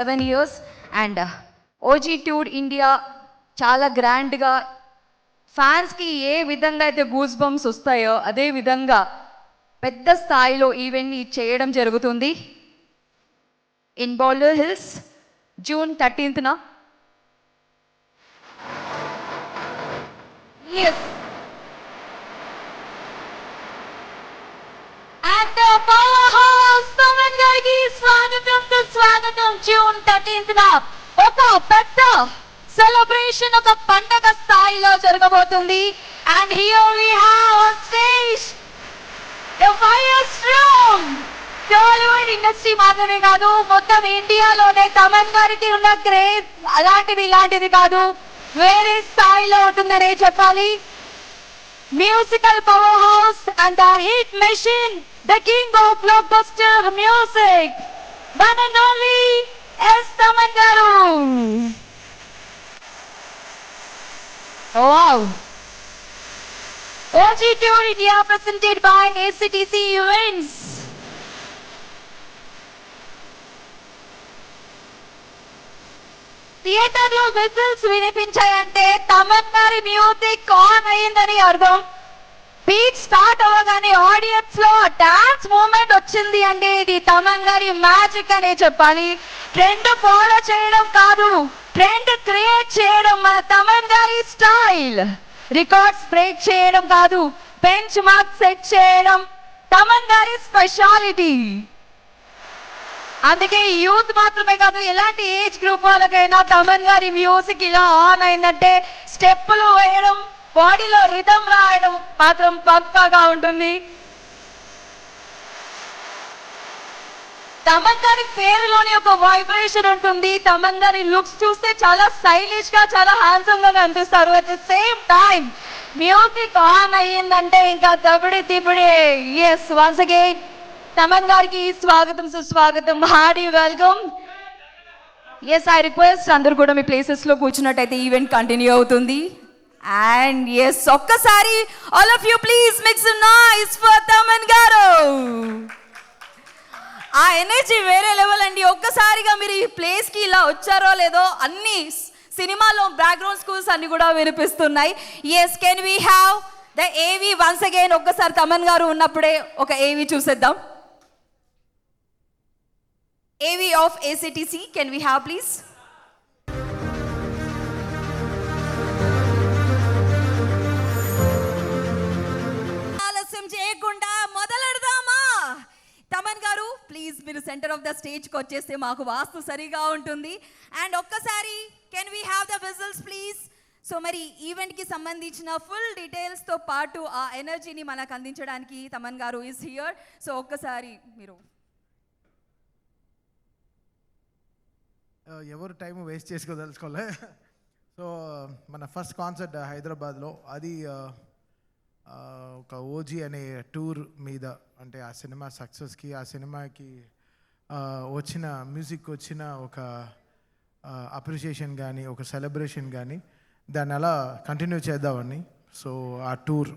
7 years and OG tour India చాలా గ్రాండ్గా ఫ్యాన్స్కి ఏ విధంగా అయితే గూస్ బంప్స్ వస్తాయో అదే విధంగా పెద్ద స్థాయిలో ఈవెంట్ని చేయడం జరుగుతుంది in bowler hills June 13th. Yes. And the powerhouse Taman gariki స్వాగతం June 13th ఒక పెద్ద సెలబ్రేషన్ ఒక పండగ స్థాయిలో జరగబోతుంది and here we have on stage the fire strong Tollywood industry మాత్రమే కాదు మొత్తం ఇండియాలోనే తమన్ గారికి ఉన్న క్రేజ్ అలాంటిది ఇలాంటిది కాదు వేరే స్థాయిలో ఉంటుందనే చెప్పాలి musical power house and the hit machine the king of blockbuster music one and only S Thaman garu. Wow. OG tour India presented by ACTC events. Theatre లో విజిల్స్ వినిపించాయంటే తమన్ గారి మ్యూజిక్ ఆన్ అయ్యిందని అర్థం. బీట్ స్టార్ట్ అవ్వగానే audience లో dance moment వచ్చింది అంటే ఇది తమన్ గారి మ్యాజిక్ అనే చెప్పాలి. ట్రెండ్ ఫాలో చేయడం కాదు, ట్రెండ్ క్రియేట్ చేయడం మన తమన్ గారి స్టైల్. రికార్డ్స్ బ్రేక్ చేయడం కాదు, బెంచ్ మార్క్ సెట్ చేయడం తమన్ గారి స్పెషాలిటీ. అందుకే యూత్ మాత్రమే కాదు ఎలాంటి ఏజ్ గ్రూప్ వాళ్ళకైనా తమన్ గారి మ్యూజిక్ ఇలా ఆన్ అయిందంటే స్టెప్పులు వేయడం బాడీలో రిథం రాయడం మాత్రం పక్కాగా ఉంటుంది. తమన్ గారి పేరులోని ఒక వైబ్రేషన్ ఉంటుంది. తమన్ గారి లుక్స్ చూస్తే చాలా స్టైలిష్ గా చాలా హ్యాండ్సమ్ గా కనిపిస్తారు. At the same time music on అయ్యిందంటే ఇంకా తబడి తిబడి. ఎస్, వన్స్ అగైన్ తమన్ గారికి స్వాగతం సుస్వాగతం, hearty welcome. Yes, I request అందరూ కూడా మీ ప్లేసెస్ లో కూర్చున్నట్టయితే ఈవెంట్ కంటిన్యూ అవుతుంది. అండ్ ఎస్, ఒక్కసారి all of you please make some noise for Thaman garu. ఆ ఎనర్జీ వేరే లెవెల్ అండి. ఒక్కసారిగా మీరు ఈ ప్లేస్ కి ఇలా వచ్చారో లేదో అన్ని సినిమాలో బ్యాక్గ్రౌండ్ స్కూల్స్ అన్ని కూడా వినిపిస్తున్నాయి. Yes, can we have the AV once again? ఒక్కసారి తమన్ గారు ఉన్నప్పుడే ఒక ఏవి చూసేద్దాం. AV of ACTC, can we have please? ఆలస్యం చేయకుండా మొదలెడదామా? తమన్ గారు ప్లీజ్ మీరు సెంటర్ ఆఫ్ ద స్టేజ్కి వచ్చేస్తే మాకు వాస్తు సరిగా ఉంటుంది. అండ్ ఒక్కసారి can we have the whistles please? So మరి ఈవెంట్కి సంబంధించిన ఫుల్ డీటెయిల్స్తో పాటు ఆ ఎనర్జీని మనకు అందించడానికి తమన్ గారు ఈజ్ హియర్. సో ఒక్కసారి మీరు ఎవరు టైం వేస్ట్ చేసుకోదలుచుకోలే. సో మన ఫస్ట్ కాన్సర్ట్ హైదరాబాద్లో అది ఒక ఓజీ అనే టూర్ మీద, అంటే ఆ సినిమా సక్సెస్కి, ఆ సినిమాకి వచ్చిన మ్యూజిక్ వచ్చిన ఒక అప్రిషియేషన్ కానీ ఒక సెలబ్రేషన్ కానీ దాన్ని అలా కంటిన్యూ చేద్దామని. సో ఆ టూర్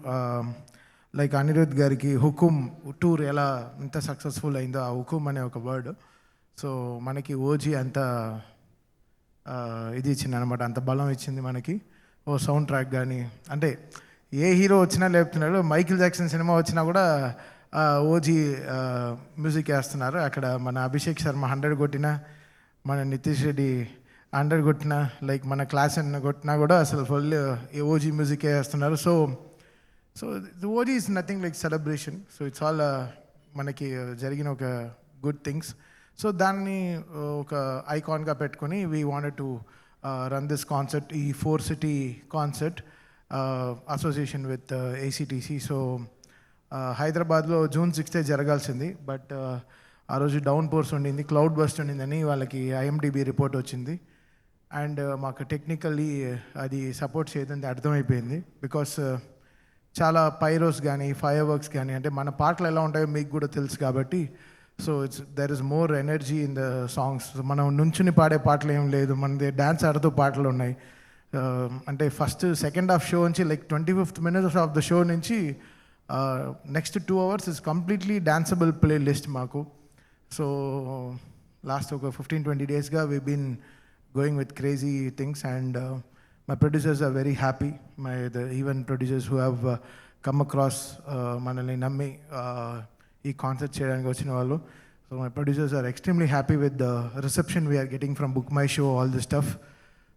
లైక్ అనిరుద్ గారికి హుకుమ్ టూర్ ఎలా ఇంత సక్సెస్ఫుల్ అయిందో, ఆ హుకుమ్ అనే ఒక వర్డ్ సో మనకి ఓజీ అంత ఇది ఇచ్చింది అనమాట, అంత బలం ఇచ్చింది మనకి. ఓ సౌండ్ ట్రాక్ కానీ, అంటే ఏ హీరో వచ్చినా లేపుతున్నాడు. మైకిల్ జాక్సన్ సినిమా వచ్చినా కూడా ఓజీ మ్యూజిక్ వేస్తున్నారు. అక్కడ మన అభిషేక్ శర్మ 100 కొట్టినా, మన నితీష్ రెడ్డి 100 కొట్టినా, లైక్ మన క్లాస్ అన్న కొట్టినా కూడా అసలు ఫుల్ ఓజీ మ్యూజిక్ వేస్తున్నారు. So OG is nothing like celebration. So it's all మనకి జరిగిన ఒక గుడ్ థింగ్స్. సో దాన్ని ఒక ఐకాన్గా పెట్టుకొని we wanted to run this concert, ఈ 4 city concert association with ACTC. So హైదరాబాద్లో June 6th జరగాల్సింది, బట్ ఆ రోజు డౌన్ పోర్స్ ఉండింది, క్లౌడ్ బస్ట్ ఉండిందని వాళ్ళకి IMDb రిపోర్ట్ వచ్చింది. అండ్ మాకు టెక్నికల్లీ అది సపోర్ట్ చేయదని అర్థమైపోయింది. బికాస్ చాలా పైరోస్ కానీ ఫైర్ వర్క్స్ కానీ, అంటే మన పాటలు ఎలా ఉంటాయో మీకు కూడా తెలుసు కాబట్టి, so there is more energy in the songs. మనం నుంచుని పాడే పాటలు ఏం లేదు, మనది డ్యాన్స్ ఆడుతూ పాటలు ఉన్నాయి. అంటే ఫస్ట్ సెకండ్ హాఫ్ షో నుంచి like 25th minute of the show నుంచి next 2 hours is completely danceable playlist మాకు. సో లాస్ట్ ఒక 15-20 డేస్గా we been going with crazy things and my producers are very happy the even producers who have come across మనల్ని నమ్మి ఈ concert చేయడానికి వచ్చిన వాళ్ళు. So my producers are extremely happy with the reception we're getting from book my show all the stuff.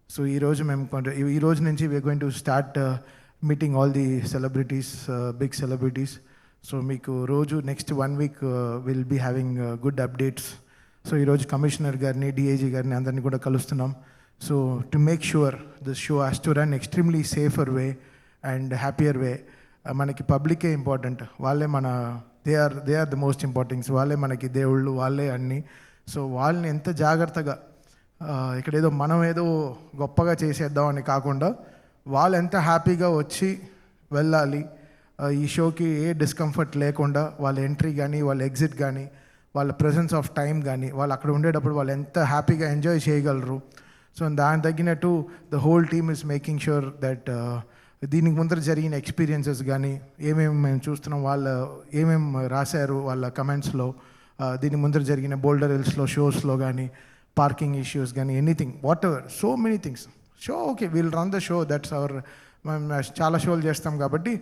So ఈ రోజు నుంచి we're going to start meeting all the celebrities, big celebrities. So మీకు రోజు next 1 week will be having good updates. So ఈరోజు commissioner గారిని, DIG గారిని అందరినీ కూడా కలుస్తున్నాం. So to make sure this show has to run extremely safer way and happier way. మనకి పబ్లికే ఇంపార్టెంట్, వాళ్ళే మన they are the most importants, వాళ్ళే మనకి దేవుళ్ళు, వాళ్ళే అన్నీ. సో వాళ్ళని ఎంత జాగ్రత్తగా ఇక్కడ ఏదో మనం ఏదో గొప్పగా చేసేద్దాం అని కాకుండా వాళ్ళు ఎంత హ్యాపీగా వచ్చి వెళ్ళాలి, ఈ షోకి ఏ డిస్కంఫర్ట్ లేకుండా వాళ్ళ ఎంట్రీ కానీ, వాళ్ళ ఎగ్జిట్ కానీ, వాళ్ళ ప్రెజెన్స్ ఆఫ్ టైం కానీ, వాళ్ళు అక్కడ ఉండేటప్పుడు వాళ్ళు ఎంత హ్యాపీగా ఎంజాయ్ చేయగలరు. సో దానికి తగ్గినట్టు the whole team is making sure that దీనికి ముందర జరిగిన ఎక్స్పీరియన్సెస్ కానీ, ఏమేమి మేము చూస్తున్నాం, వాళ్ళు ఏమేమి రాశారు వాళ్ళ కమెంట్స్లో, దీని ముందర జరిగిన బోల్డర్ హిల్స్లో షోస్లో కానీ, పార్కింగ్ ఇష్యూస్ కానీ, anything, whatever, so many things. Show okay, we'll run the show, that's our, మేము చాలా షోలు చేస్తాం కాబట్టి.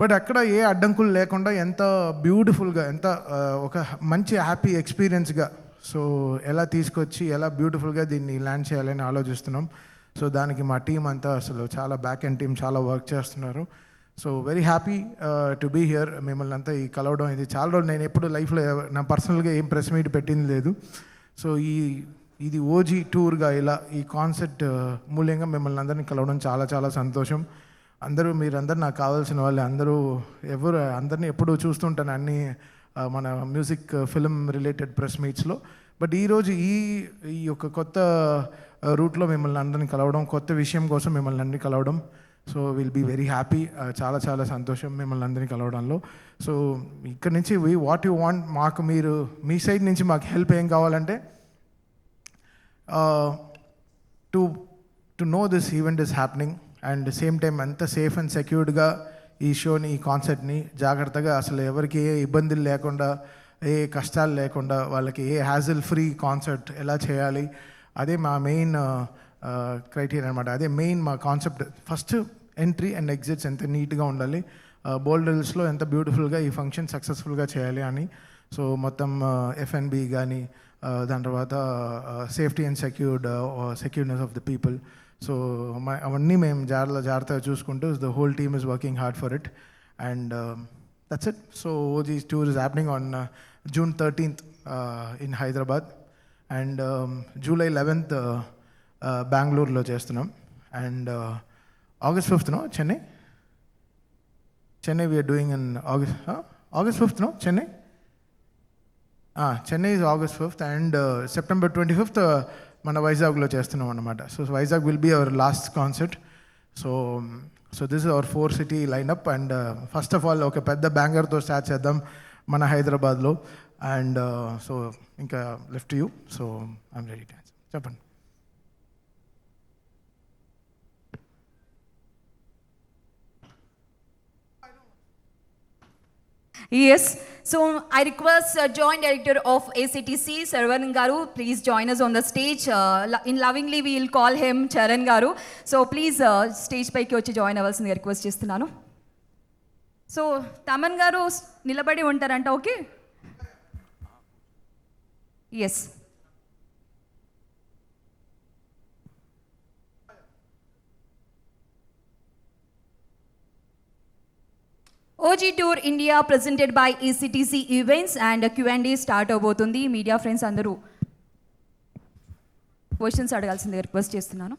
బట్ అక్కడ ఏ అడ్డంకులు లేకుండా ఎంత బ్యూటిఫుల్గా, ఎంత ఒక మంచి హ్యాపీ ఎక్స్పీరియన్స్గా సో ఎలా తీసుకొచ్చి ఎలా బ్యూటిఫుల్గా దీన్ని ల్యాండ్ చేయాలని ఆలోచిస్తున్నాం. సో దానికి మా టీం అంతా అసలు చాలా బ్యాక్ ఎండ్ టీం చాలా వర్క్ చేస్తున్నారు. So very happy to be here. మిమ్మల్ని అంతా ఈ కలవడం ఇది చాలా రోజులు, నేను ఎప్పుడు లైఫ్లో నా పర్సనల్గా ఏం ప్రెస్ మీట్ పెట్టింది లేదు. సో ఇది ఓజీ టూర్గా ఇలా ఈ కాన్సెప్ట్ మూల్యంగా మిమ్మల్ని అందరినీ కలవడం చాలా చాలా సంతోషం. మీరందరూ నాకు కావాల్సిన వాళ్ళే, అందరినీ ఎప్పుడూ చూస్తుంటాను అన్ని మన మ్యూజిక్ ఫిల్మ్ రిలేటెడ్ ప్రెస్ మీట్స్లో. బట్ ఈరోజు ఈ యొక్క కొత్త రూట్లో మిమ్మల్ని అందరినీ కలవడం, కొత్త విషయం కోసం మిమ్మల్ని అందరినీ కలవడం, so will be very happy. చాలా చాలా సంతోషం మిమ్మల్ని అందరినీ కలవడంలో. సో ఇక్కడ నుంచి వాట్ యు వాంట్, మాకు మీరు మీ సైడ్ నుంచి మాకు హెల్ప్ ఏం కావాలంటే to know this event is happening and same time అంత సేఫ్ అండ్ సెక్యూర్డ్గా ఈ షోని, ఈ కాన్సర్ట్ని జాగ్రత్తగా, అసలు ఎవరికి ఏ ఇబ్బందులు లేకుండా, ఏ కష్టాలు లేకుండా, వాళ్ళకి ఏ హ్యాజిల్ ఫ్రీ కాన్సర్ట్ ఎలా చేయాలి, అదే మా మెయిన్ క్రైటీరియా అనమాట. అదే మెయిన్ మా concept. First entry and exits ఎంత నీట్గా ఉండాలి, బోల్డర్ హిల్స్లో ఎంత బ్యూటిఫుల్గా ఈ ఫంక్షన్ సక్సెస్ఫుల్గా చేయాలి అని. సో మొత్తం ఎఫ్ఎన్బి కానీ, దాని తర్వాత safety and secureness of the people. So అవన్నీ మేము జాగ్రత్తగా చూసుకుంటూ the whole team is working hard for it and that's it. So this tour is happening on June 13th in Hyderabad and July 11th బెంగళూరులో చేస్తున్నాం and August 5th Chennai we are doing in August 5th Chennai is August 5th and September 25th మన వైజాగ్లో చేస్తున్నాం అన్నమాట. So Vizag will be our last concert. So this is our 4 city lineup and first of all ఒక పెద్ద బ్యాంగర్తో start చేద్దాం మన హైదరాబాద్లో and so ఇంకా left you. So I'm ready to answer. చెప్పండి. Yes. So I request Joint Director of ACTC, Saravanan Garu, please join us on the stage. In lovingly we will call him Charan Garu. So please stage పైకి వచ్చి join అవ్వాల్సిందిగా request చేస్తున్నాను. So Thaman garu నిలబడి ఉంటారంట. Okay, yes. OG Tour India presented by ACTC Events and Q&A start అవబోతుంది. Media friends అందరూ questions అడగాల్సిందిగా request చేస్తున్నాను.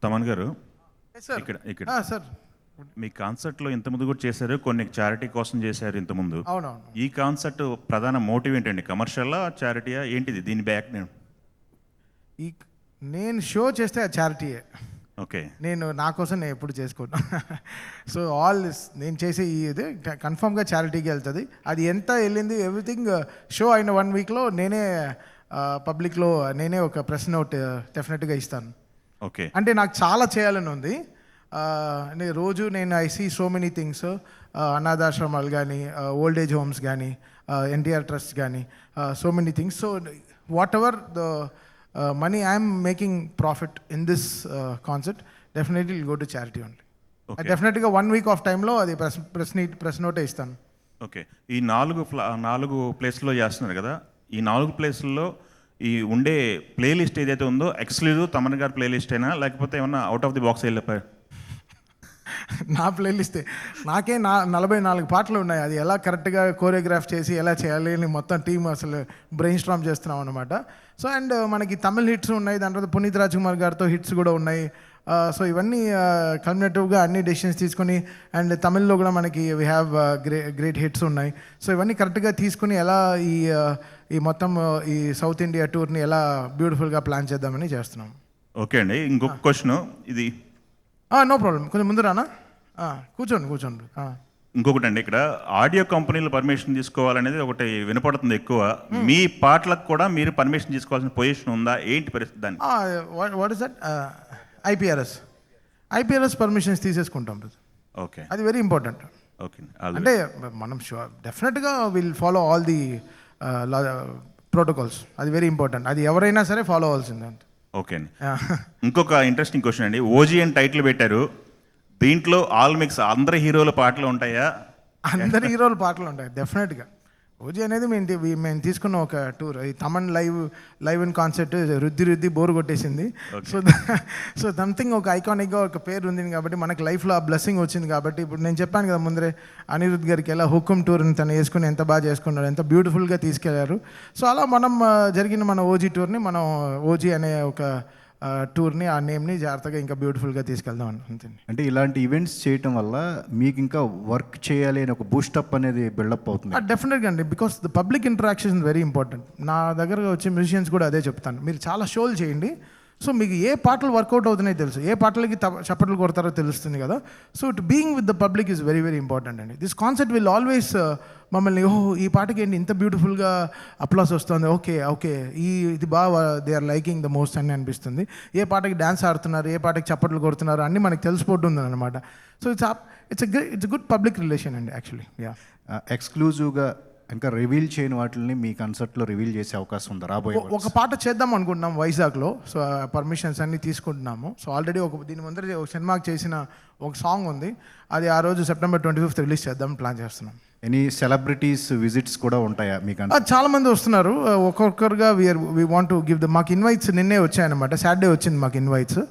తమన్ గారు, ఇక్కడ సార్, మీ కాన్సర్ట్లో ఇంతకుముందు కూడా చేశారు, కొన్ని చారిటీ కోసం చేశారు ఇంతకుముందు. అవునవును. ఈ కాన్సర్ట్ ప్రధాన మోటివ్ ఏంటండి? కమర్షియలా, చారిటీయా, ఏంటిది దీని బ్యాక్? నేను షో చేస్తే చారిటీయే. ఓకే. నేను నా కోసం నేను ఎప్పుడు చేసుకోను. సో ఆల్ నేను చేసే ఈ ఇది కన్ఫామ్గా చారిటీకి వెళ్తుంది. అది ఎంత వెళ్ళింది ఎవ్రీథింగ్ షో అయిన 1 వీక్లో నేనే పబ్లిక్లో నేనే ఒక ప్రెస్ నోట్ డెఫినెట్గా ఇస్తాను. ఓకే. అంటే నాకు చాలా చేయాలని ఉంది. రోజు నేను I see so many things, అనాథాశ్రమాలు కానీ, ఓల్డ్ ఏజ్ హోమ్స్ కానీ, ఎన్టీఆర్ ట్రస్ట్ కానీ, so many things. So whatever the money I am making profit in this concert definitely will go to charity only. Okay. Definitely 1 week of time లో అది press నోటే ఇస్తాను. Okay. ఈ 4 ప్లేస్లో చేస్తున్నారు కదా, ఈ 4 ప్లేస్లలో ఈ ఉండే ప్లేలిస్ట్ ఏదైతే ఉందో ఎక్స్క్లూజివ్ తమన్ గారి ప్లేలిస్ట్ అయినా లేకపోతే ఏమన్నా అవుట్ ఆఫ్ ది బాక్స్ వెళ్ళిపోయారు? నా ప్లేలిస్టే నాకే 44 పాటలు ఉన్నాయి. అది ఎలా కరెక్ట్గా కోరియోగ్రాఫ్ చేసి ఎలా చేయాలి అని మొత్తం టీం అసలు బ్రెయిన్ స్ట్రామ్ చేస్తున్నాం అనమాట. సో అండ్ మనకి తమిళ్ హిట్స్ ఉన్నాయి, దాని తర్వాత పునీత్ రాజ్ కుమార్ గారితో హిట్స్ కూడా ఉన్నాయి. సో ఇవన్నీ కల్మినేటివ్గా అన్ని డెసిషన్స్ తీసుకొని, అండ్ తమిళ్లో కూడా మనకి వీ హ్యావ్ గ్రేట్ హిట్స్ ఉన్నాయి. సో ఇవన్నీ కరెక్ట్గా తీసుకుని ఎలా ఈ మొత్తం ఈ సౌత్ ఇండియా టూర్ని ఎలా బ్యూటిఫుల్గా ప్లాన్ చేద్దామని చేస్తున్నాం. ఓకే అండి. ఇంకొక క్వశ్చన్, ఇది నో ప్రాబ్లం, కొంచెం ముందు రానా? కూర్చోండి. ఇంకొకటి అండి, ఇక్కడ ఆడియో కంపెనీలు పర్మిషన్ తీసుకోవాలనేది ఒకటి వినపడుతుంది ఎక్కువ. మీ పాటలకు కూడా మీరు పర్మిషన్ తీసుకోవాల్సిన పొజిషన్ ఉందా, ఏంటి పరిస్థితి దాన్ని? What is that? IPRS permissions తీసేసుకుంటాం. ఓకే, అది వెరీ ఇంపార్టెంట్. ఓకే. అంటే మనం డెఫినెట్గా will follow all the protocols. అది వెరీ ఇంపార్టెంట్. అది ఎవరైనా సరే ఫాలో అవ్వాల్సిందే. ఓకే అండి. ఇంకొక ఇంట్రెస్టింగ్ క్వశ్చన్ అండి, ఓజీ అని టైటిల్ పెట్టారు, దీంట్లో ఆల్ మిక్స్ అందరి హీరోల పాటలు ఉంటాయా? అందరి హీరోల పాటలు ఉంటాయి డెఫినెట్గా. ఓజీ అనేది మేము తీసుకున్న ఒక టూర్, ఈ తమన్ లైవ్ ఇన్ కాన్సర్ట్ రుద్ది బోర్ కొట్టేసింది. సో సంథింగ్ ఒక ఐకానిక్గా ఒక పేరు ఉంది కాబట్టి మనకి లైఫ్లో ఆ బ్లెస్సింగ్ వచ్చింది కాబట్టి, ఇప్పుడు నేను చెప్పాను కదా ముందరే అనిరుద్ధ్ గారికి ఎలా హుకుమ్ టూర్ని తను వేసుకుని ఎంత బాగా చేసుకున్నాడు, ఎంత బ్యూటిఫుల్గా తీసుకెళ్లారు. సో అలా మనం జరిగిన మన ఓజీ టూర్ని మనం ఓజీ అనే ఒక టూర్ని ఆ నేమ్ని జాగ్రత్తగా ఇంకా బ్యూటిఫుల్గా తీసుకెళ్దాం అంతే. అంటే ఇలాంటి ఈవెంట్స్ చేయటం వల్ల మీకు ఇంకా వర్క్ చేయాలి అని ఒక బూస్టప్ అనేది బిల్డప్ అవుతుంది. డెఫినెట్గా అండి, because the public interaction is very important. నా దగ్గర వచ్చే మ్యూజిషియన్స్ కూడా అదే చెప్తాను, మీరు చాలా షోలు చేయండి. సో మీకు ఏ పాటలు వర్కౌట్ అవుతున్నాయో తెలుసు, ఏ పాటలకి చప్పట్లు కొడతారో తెలుస్తుంది కదా. So it being with the public is very very important అండి. దిస్ కాన్సెప్ట్ విల్ ఆల్వేస్ మమ్మల్ని ఈ పాటకి ఏంటి ఇంత బ్యూటిఫుల్గా అప్లాస్ వస్తుంది, ఓకే ఇది బాగా they are liking the most అని అనిపిస్తుంది. ఏ పాటకి డ్యాన్స్ ఆడుతున్నారు, ఏ పాటకి చప్పట్లు కొడుతున్నారు అన్నీ మనకి తెలిసిపోతుంది అనమాట. So it's good public relation అండి యాక్చువల్లీ. ఎక్స్క్లూజివ్గా ఇంకా రివీల్ చేయని వాటిని మీ కన్సర్ట్లో రివీల్ చేసే అవకాశం ఉందా రాబోయే? ఒక పాట చేద్దాం అనుకుంటున్నాం వైజాగ్లో. సో పర్మిషన్స్ అన్నీ తీసుకుంటున్నాము. సో ఆల్రెడీ దీని ముందర ఒక సినిమాకి చేసిన ఒక సాంగ్ ఉంది, అది ఆ రోజు September 25th రిలీజ్ చేద్దాం ప్లాన్ చేస్తున్నాం. ఎనీ సెలబ్రిటీస్ విజిట్స్ కూడా ఉంటాయా మీకు? చాలా మంది వస్తున్నారు ఒక్కొక్కరుగా. వీ వాంట్ టు గివ్ మాకు ఇన్వైట్స్ నిన్నే వచ్చాయన్నమాట, సాటర్డే వచ్చింది మాకు invites.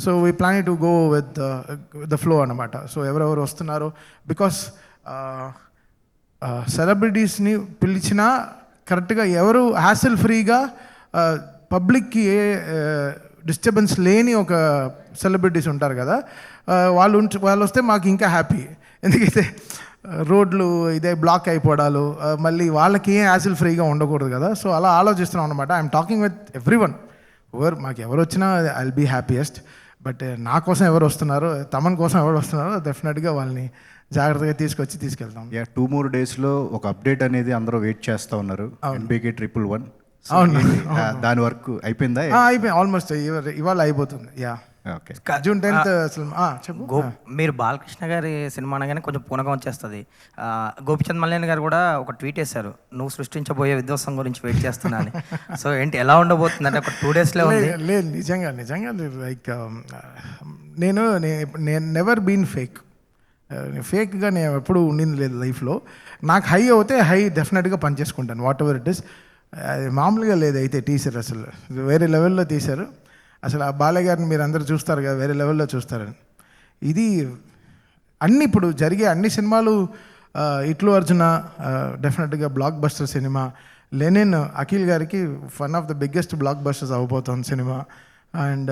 So we plan to go with the flow అనమాట. సో ఎవరెవరు వస్తున్నారు, బికాస్ సెలబ్రిటీస్ని పిలిచినా కరెక్ట్గా ఎవరు హ్యాసిల్ ఫ్రీగా పబ్లిక్కి ఏ డిస్టర్బెన్స్ లేని ఒక సెలబ్రిటీస్ ఉంటారు కదా, వాళ్ళు వస్తే మాకు ఇంకా హ్యాపీ. ఎందుకైతే రోడ్లు ఇదే బ్లాక్ అయిపోవడాలు, మళ్ళీ వాళ్ళకి ఏం హ్యాసిల్ ఫ్రీగా ఉండకూడదు కదా. సో అలా ఆలోచిస్తున్నాం అనమాట. I'm talking with everyone. మాకు ఎవరు వచ్చినా I will be happiest. But నా కోసం ఎవరు వస్తున్నారో, తమన్ కోసం ఎవరు వస్తున్నారో డెఫినెట్గా వాళ్ళని జాగ్రత్తగా తీసుకెళ్తాం. 2 more daysలో ఒక అప్డేట్ అనేది అందరూ వెయిట్ చేస్తూ ఉన్నారు, NBK 111. అవును, దాని వర్క్ అయిపోయిందా? అయిపోయింది ఆల్మోస్ట్, ఇవాళ అయిపోతుంది. Okay, June 10th. చెప్పు. మీరు బాలకృష్ణ గారి సినిమా అనగానే కొంచెం పూనకం వచ్చేస్తుంది. గోపిచంద్ మల్లేని గారు కూడా ఒక ట్వీట్ వేశారు, నువ్వు సృష్టించబోయే విధ్వంసం గురించి వెయిట్ చేస్తున్నా అని. సో ఏంటి, ఎలా ఉండబోతుంది అంటే ఒక 2 daysలో ఉంది? లేదు, నిజంగా లైక్ నేను నెవర్ బీన్ ఫేక్గా నేను ఎప్పుడు ఉండింది లేదు లైఫ్లో. నాకు హై అవుతే హై డెఫినెట్గా పనిచేసుకుంటాను, వాట్ ఎవర్ ఇట్ ఇస్. మామూలుగా లేదు అయితే టీచర్ అసలు వేరే లెవెల్లో తీశారు. అసలు ఆ బాలయ్య గారిని మీరు అందరూ చూస్తారు కదా, వేరే లెవెల్లో చూస్తారని. ఇది అన్ని ఇప్పుడు జరిగే అన్ని సినిమాలు, ఇట్లు అర్జున డెఫినెట్గా బ్లాక్ బస్టర్ సినిమా, లెనిన్ అఖిల్ గారికి one of the biggest blockbusters అవ్వబోతుంది సినిమా. అండ్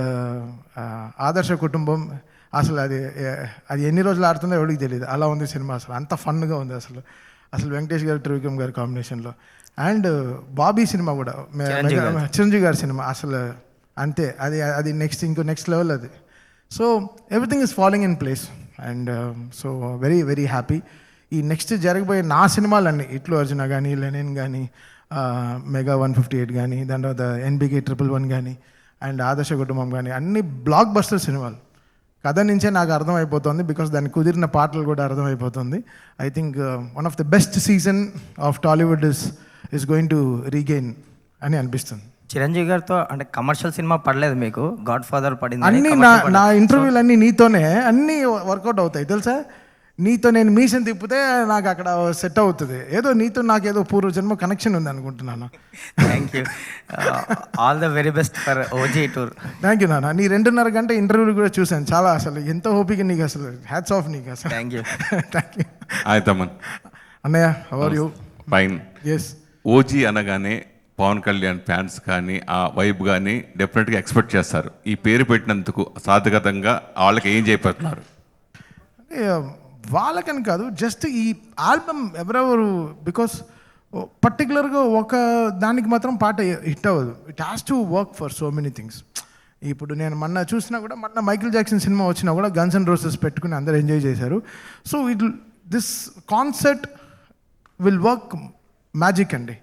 ఆదర్శ కుటుంబం అసలు అది ఎన్ని రోజులు ఆడుతుందో ఎవరికి తెలియదు, అలా ఉంది సినిమా. అసలు అంత ఫన్గా ఉంది అసలు వెంకటేష్ గారు త్రివిక్రమ్ గారి కాంబినేషన్లో. అండ్ బాబీ సినిమా కూడా, చిరంజీవి గారి సినిమా అసలు అంతే, అది నెక్స్ట్ లెవెల్ అది. So everything is following in place and so very very happy. ఈ నెక్స్ట్ జరగబోయే నా సినిమాలన్నీ ఇట్లు అర్జున కానీ, లెనిన్ కానీ, మెగా 158 కానీ, దాని తర్వాత NBK 111 కానీ అండ్ ఆదర్శ కుటుంబం కానీ, అన్ని బ్లాక్ బస్టర్ సినిమాలు. కథ నుంచే నాకు అర్థమైపోతుంది, బికాస్ దానికి కుదిరిన పాటలు కూడా అర్థమైపోతుంది. I think one of the best season of Tollywood is going to regain అని అనిపిస్తుంది. చిరంజీవి గారితో అంటే కమర్షియల్ సినిమా పడలేదు మీకు, గాడ్ ఫాదర్ పడింది. అన్నీ నా ఇంటర్వ్యూలు అన్నీ నీతోనే అన్నీ వర్కౌట్ అవుతాయి తెలుసా. నీతో నేను మీషన్ తిప్పితే నాకు అక్కడ సెట్ అవుతుంది. ఏదో నీతో నాకు ఏదో పూర్వజన్మ కనెక్షన్ ఉంది అనుకుంటున్నాను. Thank you, all the very best for OG tour. Thank you నాన్న. నీ 2.5 గంట ఇంటర్వ్యూలు కూడా చూశాను, చాలా అసలు ఎంత ఓపిక నీకు, అసలు హ్యాట్స్ ఆఫ్ నీకు అసలు. Thank you. Thank you hi Thaman. అన్నయ్య, how are you? Fine. Yes, OG అనగానే పవన్ కళ్యాణ్ ఫ్యాన్స్ కానీ ఆ వైబ్ కానీ డెఫినెట్గా ఎక్స్పెక్ట్ చేస్తారు. ఈ పేరు పెట్టినందుకు సాధకతంగా వాళ్ళకి ఏం చేయబోతున్నారు? వాళ్ళకని కాదు, జస్ట్ ఈ ఆల్బమ్ ఎవరెవరు, బికాస్ పర్టికులర్గా ఒక దానికి మాత్రం పాట హిట్ అవ్వదు. It has to work for so many things. ఇప్పుడు నేను మొన్న చూసినా కూడా, మొన్న మైకిల్ జాక్సన్ సినిమా వచ్చినా కూడా గన్స్ అండ్ రోసెస్ పెట్టుకుని అందరూ ఎంజాయ్ చేశారు. So this concept will work magic అండి.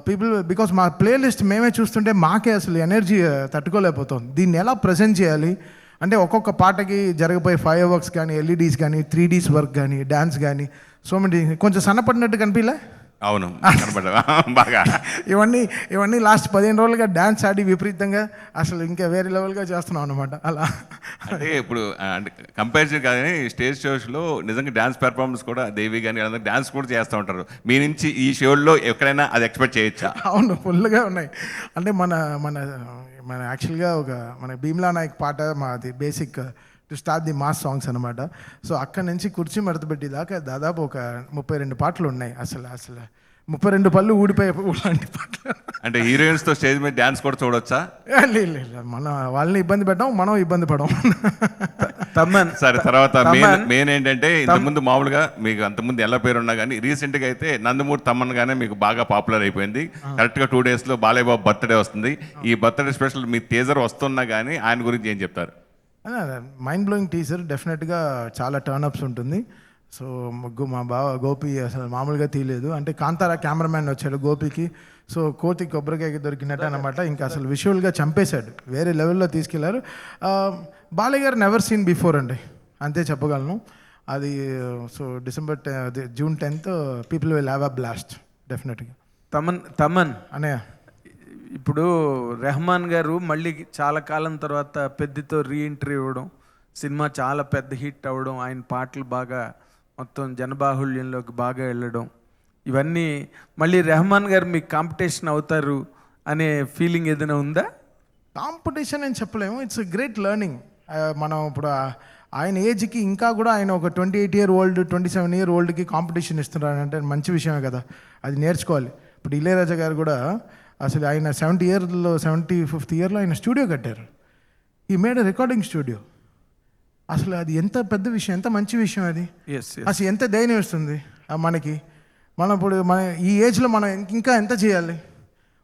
పీపుల్, బికాస్ మా ప్లేలిస్ట్ మేమే చూస్తుంటే మాకే అసలు ఎనర్జీ తట్టుకోలేకపోతుంది. దీన్ని ఎలా ప్రజెంట్ చేయాలి అంటే, ఒక్కొక్క పాటకి జరగబోయే ఫైర్ వర్క్స్ కానీ, LEDs కానీ, 3Ds వర్క్ కానీ, డ్యాన్స్ కానీ, సో మెనీ. కొంచెం సన్నపడినట్టు కనిపించలే? అవును, బాగా. ఇవన్నీ లాస్ట్ 15 రోజులుగా డ్యాన్స్ ఆడి విపరీతంగా అసలు ఇంకా వేరే లెవెల్గా చేస్తున్నాం అనమాట. అలా అంటే ఇప్పుడు అంటే కంపారిజన్ కానీ స్టేజ్ షోస్లో నిజంగా డ్యాన్స్ పెర్ఫార్మెన్స్ కూడా దేవి కానీ అందరూ డ్యాన్స్ కూడా చేస్తూ ఉంటారు. మీ నుంచి ఈ షోల్లో ఎక్కడైనా అది ఎక్స్పెక్ట్ చేయొచ్చా? అవును, ఫుల్గా ఉన్నాయి. అంటే మన మన మన యాక్చువల్గా మన భీమ్లా నాయక్ పాట మాది basic to start the mass songs అనమాట. సో అక్కడి నుంచి కుర్చీ మడతపెట్టి దాకా దాదాపు ఒక 32 పాటలు ఉన్నాయి. అసలు 32 పళ్ళు ఊడిపోయే లాంటి పాటలు. అంటే హీరోయిన్స్తో స్టేజ్ మీద డ్యాన్స్ కూడా చూడొచ్చా? లేదు, మన వాళ్ళని ఇబ్బంది పెట్టాం, మనం ఇబ్బంది పడం. తమ్మన్ సరే, తర్వాత మెయిన్ ఏంటంటే, ఇంతకుముందు మామూలుగా మీకు అంతకుముందు ఎలా పేరు ఉన్నా కానీ రీసెంట్గా అయితే నందమూరి తమ్మన్ గానే మీకు బాగా పాపులర్ అయిపోయింది. కరెక్ట్గా 2 డేస్లో బాలయ్య బాబు బర్త్డే వస్తుంది. ఈ బర్త్డే స్పెషల్ మీ టీజర్ వస్తున్నా కానీ ఆయన గురించి ఏం చెప్తారు? మైండ్ బ్లోయింగ్ టీజర్, డెఫినెట్గా చాలా టర్న్అప్స్ ఉంటుంది. సో మా బావ గోపి అసలు మామూలుగా తీయలేదు. అంటే కాంతారా కెమెరామ్యాన్ వచ్చాడు గోపికి, సో కోతి కొబ్బరికాయకి దొరికినట్టు అనమాట. ఇంకా అసలు విజువల్గా చంపేశాడు, వేరే లెవెల్లో తీసుకెళ్లారు. బాలయ్య గారు నెవర్ సీన్ బిఫోర్ అండి, అంతే చెప్పగలను. అది so June 10th people will have a blast డెఫినెట్గా. తమన్ అన్నయ్య, ఇప్పుడు రెహమాన్ గారు మళ్ళీ చాలా కాలం తర్వాత పెద్దతో రీఎంట్రీ ఇవ్వడం, సినిమా చాలా పెద్ద హిట్ అవ్వడం, ఆయన పాటలు బాగా మొత్తం జనబాహుళ్యంలోకి బాగా వెళ్ళడం, ఇవన్నీ మళ్ళీ రెహమాన్ గారు మీకు కాంపిటీషన్ అవుతారు అనే ఫీలింగ్ ఏదైనా ఉందా? కాంపిటీషన్ అని చెప్పలేము, ఇట్స్ గ్రేట్ లెర్నింగ్. మనం ఇప్పుడు ఆయన ఏజ్కి ఇంకా కూడా ఆయన ఒక 28-year-old 27-year-oldకి కాంపిటీషన్ ఇస్తున్నారు అంటే మంచి విషయమే కదా, అది నేర్చుకోవాలి. ఇప్పుడు ఇళయరాజా గారు కూడా అసలు ఆయన 75th ఇయర్లో ఆయన స్టూడియో కట్టారు. ఈ మేడ్ రికార్డింగ్ స్టూడియో. అసలు అది ఎంత పెద్ద విషయం, ఎంత మంచి విషయం అది. అసలు ఎంత ధైర్యం ఇస్తుంది మనకి. మనం ఇప్పుడు మన ఈ ఏజ్లో మనం ఇంకా ఎంత చేయాలి?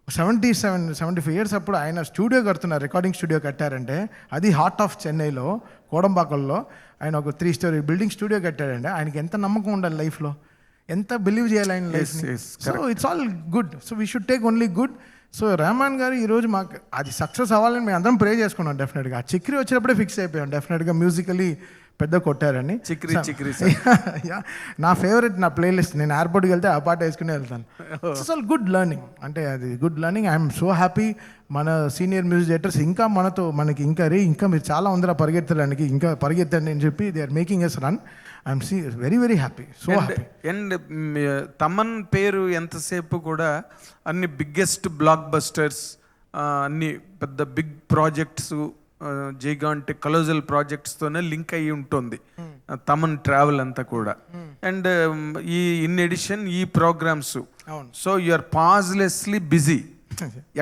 75 years అప్పుడు ఆయన స్టూడియో కడుతున్నారు, రికార్డింగ్ స్టూడియో కట్టారంటే, అది హార్ట్ ఆఫ్ చెన్నైలో కోడంబాకల్లో ఆయన ఒక 3 story బిల్డింగ్ స్టూడియో కట్టాడంటే ఆయనకి ఎంత నమ్మకం ఉండాలి లైఫ్లో, ఎంత బిలీవ్ చేయాలి ఆయన life. So it's all good, so we should take only good. So Rahman garu ఈరోజు మాకు అది సక్సెస్ అవ్వాలని మేము అందరం ప్రే చేసుకున్నాం. డెఫినెట్గా ఆ చిక్రీ వచ్చినప్పుడే ఫిక్స్ అయిపోయాం, డెఫినెట్గా మ్యూజికలీ పెద్ద కొట్టారని. చిక్రీ నా ఫేవరెట్, నా ప్లేలిస్ట్, నేను ఎయిర్పోర్ట్కి వెళ్తే ఆ పాట వేసుకుని వెళ్తాను. ఇట్స్ ఆల్ గుడ్ లెర్నింగ్, అంటే అది good learning. I'm so happy. మన సీనియర్ మ్యూజిక్ డైరెక్టర్స్ ఇంకా మనకి ఇంకా మీరు చాలా ఉందిరా పరిగెత్తడానికి, ఇంకా పరిగెత్తండి అని చెప్పి they are making us run. I'm very very happy, so happy. And Thaman పేరు ఎంతసేపు కూడా అన్ని బిగ్గెస్ట్ బ్లాక్ బస్టర్స్, అన్ని పెద్ద బిగ్ ప్రాజెక్ట్స్, జైగాంటిక్ కలోజల్ ప్రాజెక్ట్స్తోనే లింక్ అయ్యి ఉంటుంది తమన్ ట్రావెల్ అంతా కూడా. అండ్ ఇన్ ఎడిషన్ ఈ programs, so you are pauselessly busy,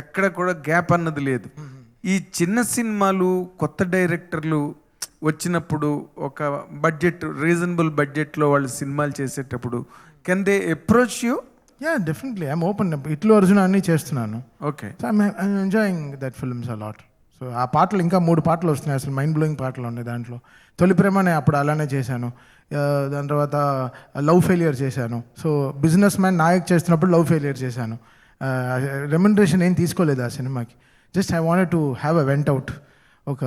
ఎక్కడ కూడా గ్యాప్ అన్నది లేదు. ఈ చిన్న సినిమాలు కొత్త డైరెక్టర్లు వచ్చినప్పుడు ఒక బడ్జెట్, రీజనబుల్ బడ్జెట్లో వాళ్ళు సినిమాలు చేసేటప్పుడు can they approach you? Yeah, definitely I'm open. ఇట్లు అర్జున అన్నీ చేస్తున్నాను. Okay, so I'm enjoying that films a lot. So ఆ పాటలు ఇంకా 3 పాటలు వస్తున్నాయి, అసలు మైండ్ బ్లోయింగ్ పాటలు ఉన్నాయి దాంట్లో. తొలి ప్రేమ నేను అప్పుడు అలానే చేశాను. దాని తర్వాత లవ్ ఫెయిలియర్ చేశాను. సో బిజినెస్ మ్యాన్ నాయక్ చేస్తున్నప్పుడు లవ్ ఫెయిలియర్ చేశాను. రెమ్యునరేషన్ ఏం తీసుకోలేదు ఆ సినిమాకి. Just I wanted to have a went out, ఒక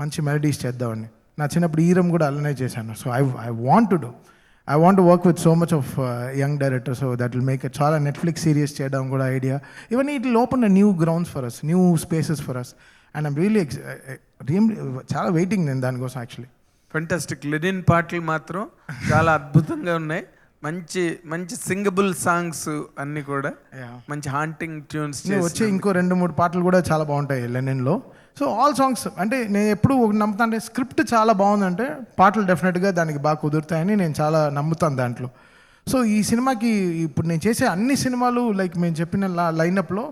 మంచి మెలడీస్ చేద్దామని. నా చిన్నప్పుడు ఈరం కూడా అలానే చేశాను. So I want to work with so much of young director. So that will make చాలా నెట్ఫ్లిక్స్ సిరీస్ చేయడం కూడా ఐడియా. ఇవన్నీ it will open a new grounds for us, new spaces for us. And I'm really చాలా waiting నేను దానికోసం actually. Fantastic. Lenin పాటలు మాత్రం చాలా అద్భుతంగా ఉన్నాయి. మంచి మంచి సింగబుల్ సాంగ్స్ అన్నీ కూడా, మంచి హాంటింగ్ ట్యూన్స్. వచ్చే ఇంకో 2-3 పాటలు కూడా చాలా బాగుంటాయి లెనిన్లో. సో ఆల్ సాంగ్స్ అంటే నేను ఎప్పుడు నమ్ముతాను, అంటే స్క్రిప్ట్ చాలా బాగుందంటే పాటలు డెఫినెట్గా దానికి బాగా కుదురుతాయని నేను చాలా నమ్ముతాను దాంట్లో. సో ఈ సినిమాకి ఇప్పుడు నేను చేసే అన్ని సినిమాలు లైక్ మేము చెప్పిన లైనప్లో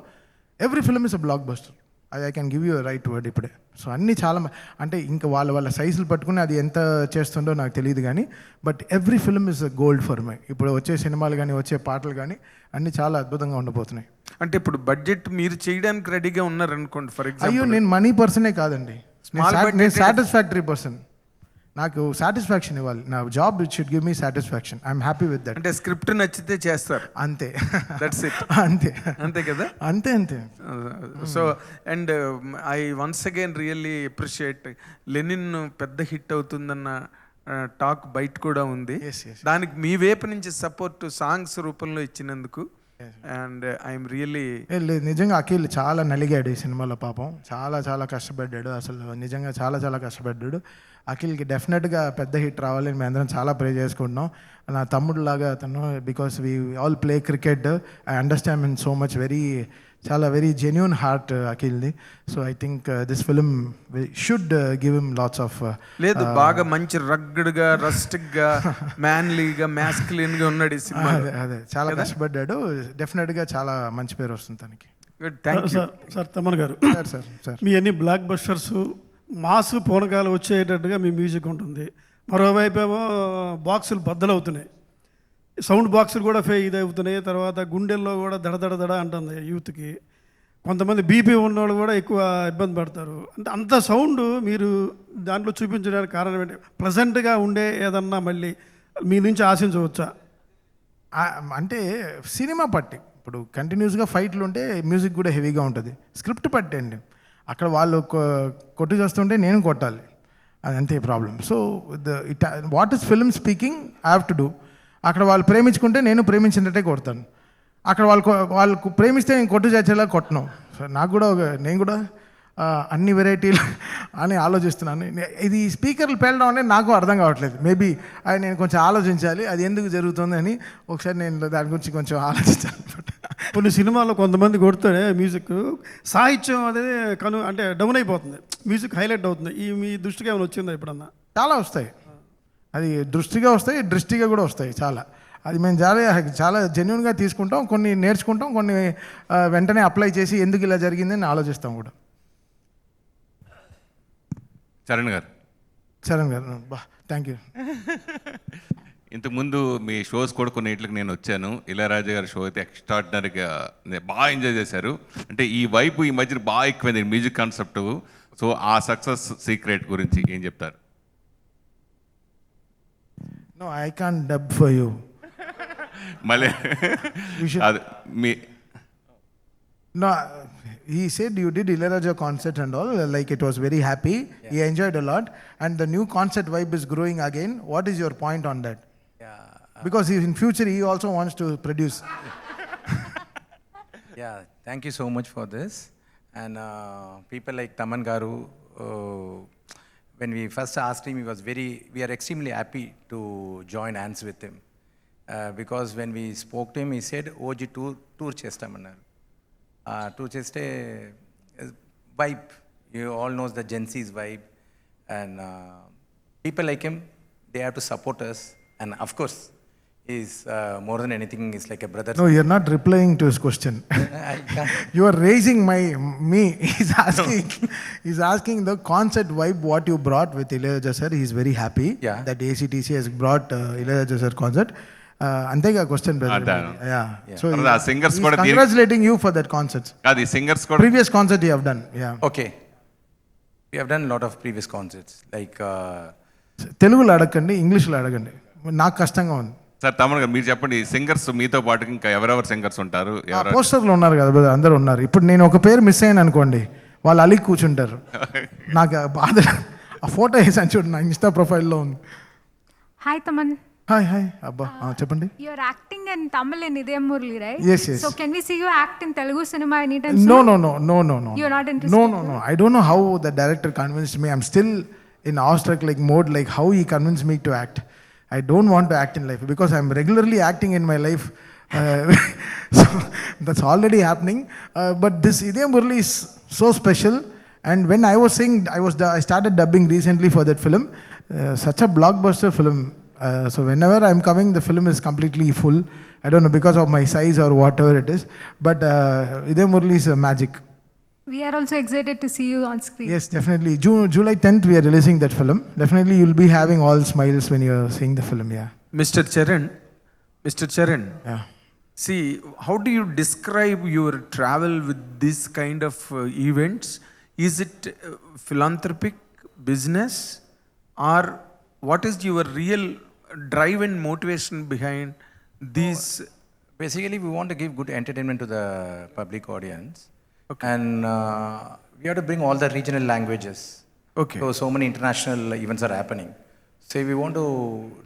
every film is a blockbuster. I can give you right word ఇప్పుడే. సో అన్నీ చాలా అంటే ఇంకా వాళ్ళ సైజులు పట్టుకుని అది ఎంత చేస్తుందో నాకు తెలియదు కానీ, but every film is a gold for my. ఇప్పుడు వచ్చే సినిమాలు కానీ వచ్చే పాటలు కానీ అన్నీ చాలా అద్భుతంగా ఉండబోతున్నాయి. అంటే ఇప్పుడు బడ్జెట్ మీరు చేయడానికి రెడీగా ఉన్నారనుకోండి ఫర్ ఎగ్జాంపుల్. అయ్యో నేను మనీ పర్సనే కాదండి, నేను సాటిస్ఫాక్టరీ పర్సన్. నాకు సాటిస్ఫాక్షన్ ఇవ్వాలి, నా job it should give me satisfaction. I'm happy with that. అంటే స్క్రిప్ట్ నచ్చితే చేస్తారు అంతే, దట్స్ ఇట్. అంతే అంతే కదా. అంతే. So and I once again really appreciate Lenin పెద్ద హిట్ అవుతుందన్న టాక్ బయట కూడా ఉంది. దానికి మీ వైపు నుంచి సపోర్ట్ సాంగ్స్ రూపంలో ఇచ్చినందుకు అండ్ ఐఎమ్ రియల్లీ. లేదు నిజంగా అఖిల్ చాలా నలిగాడు ఈ సినిమాలో పాపం, చాలా కష్టపడ్డాడు. అసలు నిజంగా చాలా కష్టపడ్డాడు. అఖిల్కి డెఫినెట్గా పెద్ద హిట్ రావాలని మేము అందరం చాలా ప్రే చేసుకుంటున్నాం. నా తమ్ముడు లాగా అతను, because we all play cricket. I understand in so much, very genuine heart అఖిల్ది. So I think this film should give him lots of. లేదు బాగా మంచి రగ్గడ్గా, రస్టిక్గా, మ్యాన్లీగా, మ్యాస్కులిన్గా ఉన్నాడు ఈ సినిమా. అదే చాలా కష్టపడ్డాడు. డెఫినెట్గా చాలా మంచి పేరు వస్తుంది తనకి. Thank you sir. తమన్ గారు, సార్ మీ అన్ని బ్లాక్ బస్టర్స్ మాస్ పూనకాలు వచ్చేటట్టుగా మీ మ్యూజిక్ ఉంటుంది. మరోవైపు ఏమో బాక్సులు బద్దలవుతున్నాయి, సౌండ్ బాక్సులు కూడా ఇదవుతున్నాయి. తర్వాత గుండెల్లో కూడా దడ అంటుంది యూత్కి. కొంతమంది బీపీ ఉన్నవాళ్ళు కూడా ఎక్కువ ఇబ్బంది పడతారు. అంటే అంత సౌండ్ మీరు దాంట్లో చూపించడానికి కారణం ఏంటి? ప్లెజెంట్గా ఉండే ఏదన్నా మళ్ళీ మీ నుంచి ఆశించవచ్చా? అంటే సినిమా పట్టి ఇప్పుడు కంటిన్యూస్గా ఫైట్లు ఉంటే మ్యూజిక్ కూడా హెవీగా ఉంటుంది. స్క్రిప్ట్ పట్టండి, అక్కడ వాళ్ళు కొట్టు చేస్తుంటే నేను కొట్టాలి, అది అంతే problem. So what is film speaking I have to do. అక్కడ వాళ్ళు ప్రేమించుకుంటే నేను ప్రేమించినట్టే కొడతాను. అక్కడ వాళ్ళకు ప్రేమిస్తే నేను కొట్టు చేసేలా కొట్టను. సో నాకు కూడా నేను కూడా అన్ని వెరైటీలు అని ఆలోచిస్తున్నాను. ఇది స్పీకర్లు పేలడం అనేది నాకు అర్థం కావట్లేదు. మేబీ అది నేను కొంచెం ఆలోచించాలి, అది ఎందుకు జరుగుతుంది అని ఒకసారి నేను దాని గురించి కొంచెం ఆలోచించాలి. కొన్ని సినిమాల్లో కొంతమంది కొడతాడే మ్యూజిక్, సాహిత్యం అదే అంటే డౌన్ అయిపోతుంది, మ్యూజిక్ హైలైట్ అవుతుంది. మీ దృష్టికి ఏమైనా వచ్చిందా ఎప్పుడన్నా? చాలా వస్తాయి, అది దృష్టిగా వస్తాయి, దృష్టిగా కూడా వస్తాయి చాలా. అది మేము చాలా జెన్యున్గా తీసుకుంటాం, కొన్ని నేర్చుకుంటాం, కొన్ని వెంటనే అప్లై చేసి ఎందుకు ఇలా జరిగిందని ఆలోచిస్తాం కూడా. చరణ్ గారు బా థ్యాంక్ యూ. ఇంతకుముందు మీ షోస్ కూడా కొన్నింటికి నేను వచ్చాను. ఇళయరాజా గారి షో అయితే ఎక్స్ట్రాడినరీగా బాగా ఎంజాయ్ చేశారు. అంటే ఈ వైపు ఈ మధ్య బాగా ఎక్కువైంది మ్యూజిక్ కాన్సెప్ట్. సో ఆ సక్సెస్ సీక్రెట్ గురించి ఏం చెప్తారు? No, I can't dub for you. మళ్ళీ అది మీ No, he said you did Ilayaraja concert and all, like it was very happy. Yeah. He enjoyed a lot, and the new concert vibe is growing again. What is your point on that? Because in future he also wants to produce. Yeah, thank you so much for this. And people like Taman Garu, when we first asked him, we are extremely happy to join hands with him. Because when we spoke to him, he said, OG tour chestamanaru. Tour cheste vibe. You all knows the Gen Z's vibe. And people like him, they have to support us. And of course, he's more than anything, he's like a brother. No, you're not replying to his question. You are raising me. He's asking the concert vibe what you brought with Ilayaraja sir. He's very happy that ACTC has brought Ilayaraja sir concert. అంతేగా question so ఆ singers కూడా congratulating you for that concert. అది singers కూడా previous concert you have done. Okay. We have done a lot of previous concerts, like తెలుగులో అడగండి, ఇంగ్లీష్లో అడగండి, నాకు కష్టంగా ఉంది. సార్ తమన్ గారు మీరు చెప్పండి, సింగర్స్ మీతో పాటు ఇంకా ఎవరెవరు సింగర్స్ ఉంటారు? పోస్టర్లో ఉన్నారు కదా brother, అందరూ ఉన్నారు. ఇప్పుడు నేను ఒక పేరు మిస్ అయ్యాను అనుకోండి, వాళ్ళు అలిగి కూర్చుంటారు. నాకు బాధ. ఆ ఫోటో వేసాను చూడు, నా ఇన్స్టా ప్రొఫైల్లో ఉంది. Hi, Taman. హాయ్ హాయ్ అబ్బా, చెప్పండి. You're acting in Tamil in Idayam Murli, right? Yes, yes. So can we see you act in Telugu cinema anytime soon? No. You're not interested? No. I don't know how the director convinced me. I'm still in awestruck like mode, like how he convinced me to act. I don't want to act in life because I'm regularly acting in my life. So that's already happening. But this Idayam Murli is so special. And when I was saying, I started dubbing recently for that film. Such a blockbuster film. So whenever I'm coming, the film is completely full. I don't know, because of my size or whatever it is. But Idayam Murli is magic. We are also excited to see you on screen. Yes, definitely. July 10th, we are releasing that film. Definitely, you'll be having all smiles when you're seeing the film, yeah. Mr. Charan, Yeah. see, how do you describe your travel with this kind of events? Is it philanthropic, business, or what is your real drive and motivation behind these? basically we want to give good entertainment to the public audience. Okay. And we have to bring all the regional languages. Okay. So many international events are happening. So we want to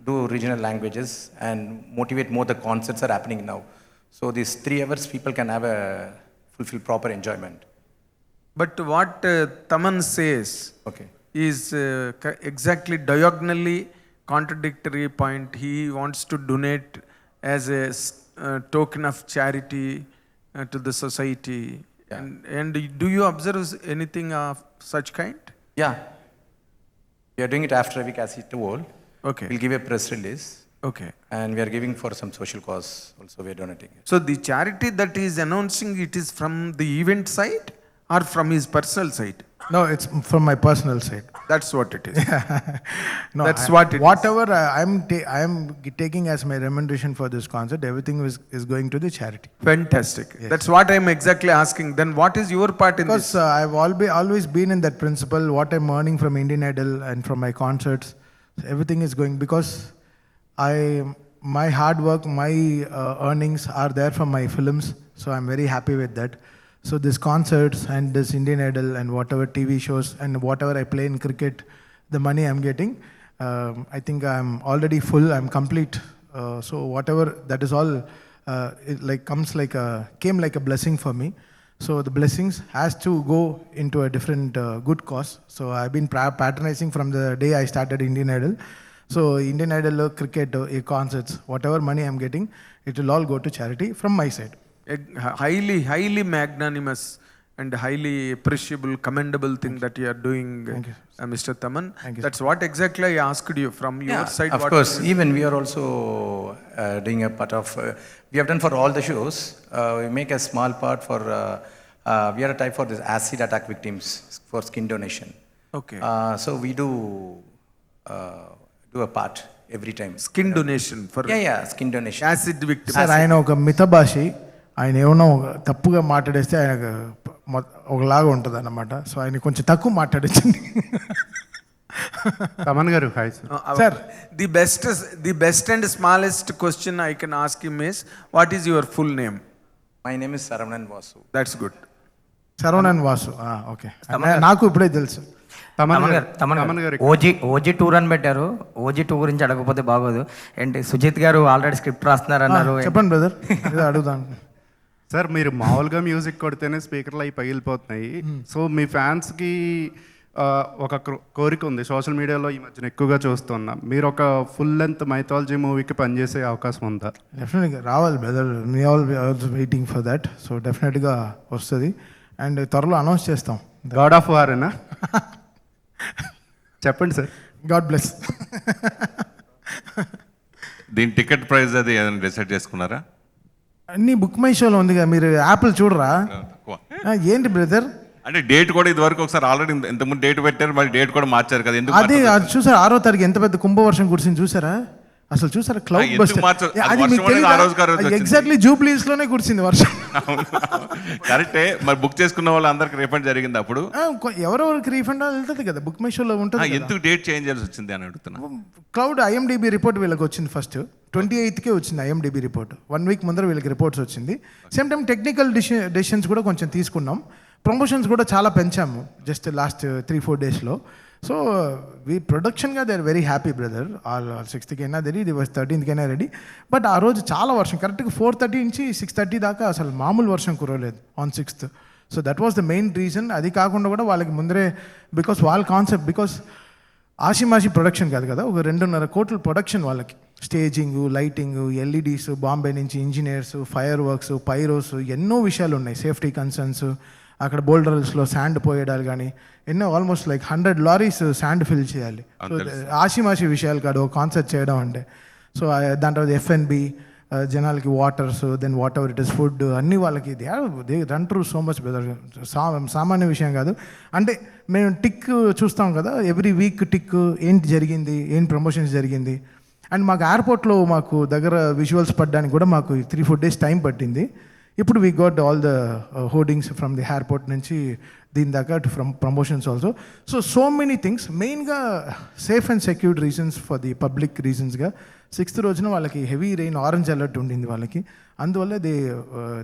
do regional languages and motivate more. The concerts are happening now. So these 3 hours people can have a fulfill proper enjoyment. But what Taman says Okay. is exactly diagonally contradictory point. He wants to donate as a token of charity to the society. Yeah. And do you observe anything of such kind? Yeah. We are doing it after a week, as he told. Okay. We'll give a press release. Okay. And we are giving for some social cause also. We are donating it. So the charity that he is announcing, it is from the event side or from his personal side? No, it's from my personal side. That's what it is. No, That's what it is. whatever I am taking as my remuneration for this concert, everything is going to the charity. Fantastic. That's what I'm exactly asking. Then what is your part in Because this? I've always been in that principle. What I'm earning from Indian Idol and from my concerts, everything is going because my hard work, my earnings are there from my films. So I'm very happy with that. So this concerts and this Indian Idol and whatever TV shows and whatever I play in cricket, the money I'm getting, I think I'm already full. I'm complete. So whatever that is all, it like came like a blessing for me. So the blessings has to go into a different good cause. So I've been patronizing from the day I started Indian Idol. So Indian Idol, cricket, concerts, whatever money I'm getting, it will all go to charity from my side. A highly magnanimous and highly appreciable, commendable thing that you are doing, Mr. Taman. Thank you, That's what exactly I asked you from your side. Of course. Even we are also doing a part of. We have done for all the shows. We make a small part for. We are a type for this acid attack victims for skin donation. Okay. So we do a part every time. Skin donation for Yeah, skin donation. acid victims. Sir ఆయన ఒక మితభాషి, ఆయన ఏమన్నా తప్పుగా మాట్లాడేస్తే ఆయనకు ఒకలాగా ఉంటుంది అన్నమాట. So ఆయన కొంచెం తక్కువ మాట్లాడచ్చండి. తమన్ గారు hi sir. Sir The best and smallest question I can ask him is, what is your full name? My name is Saravanan Vasu. That's good. Saravanan Vasu. Okay, నాకు ఇప్పుడే తెలుసు. తమన్ గారు ఓజీ టూర్ అని పెట్టారు. ఓజీ టూ గురించి అడగకపోతే బాగోదు. ఏంటి సుజిత్ గారు ఆల్రెడీ స్క్రిప్ట్ రాస్తున్నారన్నారు. చెప్పండి బ్రదర్, అడుగుదాం. సార్ మీరు మామూలుగా మ్యూజిక్ కొడితేనే స్పీకర్లు అవి పగిలిపోతున్నాయి. సో మీ ఫ్యాన్స్కి ఒక కోరిక ఉంది, సోషల్ మీడియాలో ఈ మధ్యన ఎక్కువగా చూస్తున్నాం. మీరు ఒక ఫుల్ లెంత్ మైథాలజీ మూవీకి పనిచేసే అవకాశం ఉందా? డెఫినెట్గా రావాలి బ్రదర్, మీ all waiting for that. So డెఫినెట్గా వస్తుంది అండ్ త్వరలో అనౌన్స్ చేస్తాం. గాడ్ ఆఫ్ వారేనా? చెప్పండి సార్. God bless. దీని టికెట్ ప్రైస్ అది ఏదైనా డిసైడ్ చేసుకున్నారా? అన్ని బుక్ మై షోలో ఉందిగా, మీరు యాప్లు చూడరా? తక్కువ. ఏంటి బ్రదర్? అంటే డేట్ కూడా ఇది వరకు ఒకసారి ఆల్రెడీ ఇంతకుముందు డేట్ పెట్టారు, మరి డేట్ కూడా మార్చారు కదా, ఎందుకు? అది చూసారా 6వ తారీఖు ఎంత పెద్ద కుంభవర్షం కురిసింది చూసారా? అసలు చూసారా క్లౌడ్ ఎందుకు బస్టర్ మార్చారు? అది వర్షం అనేది ఆ రోజుకి ఆ రోజు వచ్చింది. ఎగ్జాక్ట్లీ జూబ్లీస్ లోనే కురిసింది వర్షం. కరెక్టే. మరి బుక్ చేసుకున్న వాళ్ళందరికీ రిఫండ్ జరిగింది అప్పుడు. ఎవరెవరికి రీఫండ్ వెళ్తుంది కదా, బుక్ మై షోలో ఉంటుంది కదా. ఎందుకు డేట్ చేంజ్ చేయాల్సి వచ్చింది అని అడుగుతున్నా. క్లౌడ్ IMDb రిపోర్ట్ వీళ్ళకి వచ్చింది ఫస్ట్ 28కే వచ్చింది IMDb రిపోర్ట్. 1 వీక్ ముందర వీళ్ళకి రిపోర్ట్స్ వచ్చింది. సేమ్ టైం టెక్నికల్ డెసిషన్స్ కూడా కొంచెం తీసుకున్నాం. ప్రమోషన్స్ కూడా చాలా పెంచాము జస్ట్ లాస్ట్ 3-4 డేస్లో. సో వీ ప్రొడక్షన్గా they are very happy brother. All 6th అయినా రెడీ, 13th అయినా రెడీ. బట్ ఆ రోజు చాలా వర్షం, కరెక్ట్గా 4:30 నుంచి 6:30 దాకా అసలు మామూలు వర్షం కురవలేదు on 6th. So that was the main reason. అది కాకుండా కూడా వాళ్ళకి ముందరే బికాస్ వాళ్ళ కాన్సెప్ట్, బికాస్ ఆషిమాషి ప్రొడక్షన్ కాదు కదా, ఒక 2.5 కోట్ల ప్రొడక్షన్ వాళ్ళకి. స్టేజింగ్, లైటింగ్, LEDs, బాంబే నుంచి ఇంజనీర్స్, ఫైర్ వర్క్స్, పైరోస్, ఎన్నో విషయాలు ఉన్నాయి. సేఫ్టీ కన్సర్న్స్, అక్కడ బోల్డర్స్లో శాండ్ పోయడాలు కానీ ఎన్నో, almost like 100 lorries sand fill చేయాలి. సో ఆషిమాషి విషయాలు కాదు ఒక కాన్సర్ట్ చేయడం అంటే. సో దాని తర్వాత F&B, జనాలకి waters, then whatever it is food, అన్ని వాళ్ళకి they run through so much brother. సామాన్య విషయం కాదు. అంటే మేము టిక్ చూస్తాం కదా, ఎవ్రీ వీక్ టిక్ ఏంటి జరిగింది, ఏంటి ప్రమోషన్స్ జరిగింది. అండ్ మాకు ఎయిర్పోర్ట్లో మాకు దగ్గర విజువల్స్ పడడానికి కూడా మాకు 3-4 డేస్ టైం పట్టింది. ఇప్పుడు we got all the hoardings from the airport నుంచి దీని దాకా to from promotions also. So many things. మెయిన్గా safe and secured reasons for the public రీజన్స్గా 6th రోజున వాళ్ళకి హెవీ రెయిన్, ఆరెంజ్ అలర్ట్ ఉండింది వాళ్ళకి. అందువల్ల